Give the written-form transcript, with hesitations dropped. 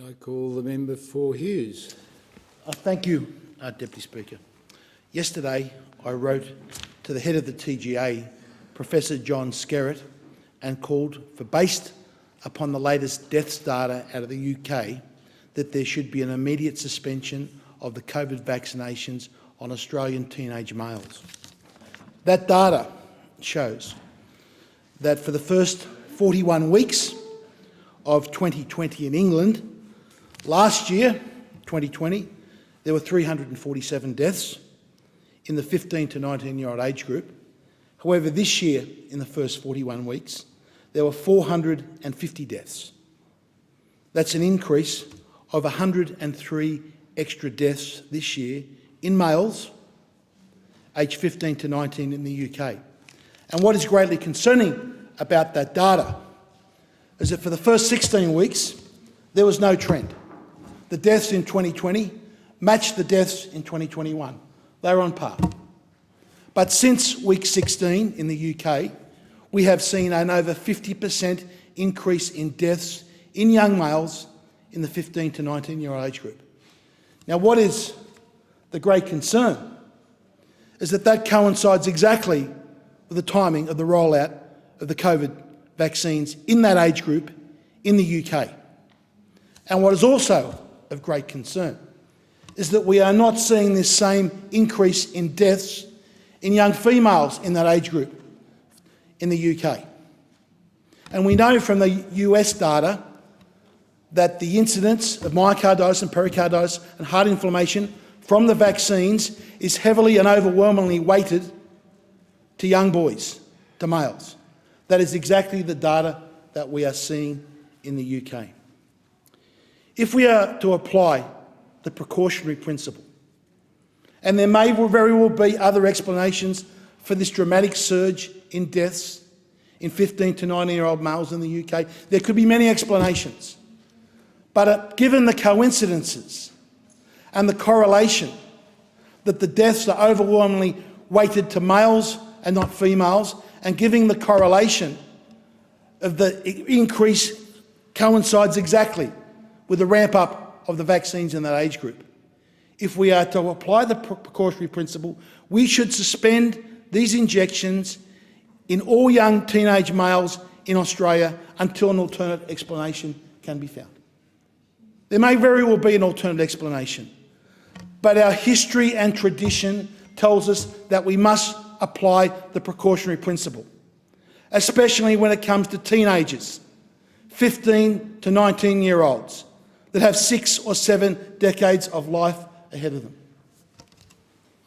I call the member for Hughes. Thank you, Deputy Speaker. Yesterday, I wrote to the head of the TGA, Professor John Skerritt, and called for, based upon the latest deaths data out of the UK, that there should be an immediate suspension of the COVID vaccinations on Australian teenage males. That data shows that for the first 41 weeks of 2020 in England, last year, 2020, there were 347 deaths in the 15 to 19-year-old age group. However, this year, in the first 41 weeks, there were 450 deaths. That's an increase of 103 extra deaths this year in males aged 15 to 19 in the UK. And what is greatly concerning about that data is that for the first 16 weeks, there was no trend. The deaths in 2020 matched the deaths in 2021. They were on par. But since week 16 in the UK, we have seen an over 50% increase in deaths in young males in the 15 to 19-year-old age group. Now, what is the great concern is that that coincides exactly with the timing of the rollout of the COVID vaccines in that age group in the UK. And what is also of great concern is that we are not seeing this same increase in deaths in young females in that age group in the UK. And we know from the US data that the incidence of myocarditis and pericarditis and heart inflammation from the vaccines is heavily and overwhelmingly weighted to young boys, to males. That is exactly the data that we are seeing in the UK. If we are to apply the precautionary principle, and there may very well be other explanations for this dramatic surge in deaths in 15 to 19-year-old males in the UK, there could be many explanations. But given the coincidences and the correlation that the deaths are overwhelmingly weighted to males and not females, and giving the correlation of the increase coincides exactly with the ramp up of the vaccines in that age group. If we are to apply the precautionary principle, we should suspend these injections in all young teenage males in Australia until an alternate explanation can be found. There may very well be an alternate explanation, but our history and tradition tells us that we must apply the precautionary principle, especially when it comes to teenagers, 15 to 19-year-olds, that have 6 or 7 decades of life ahead of them.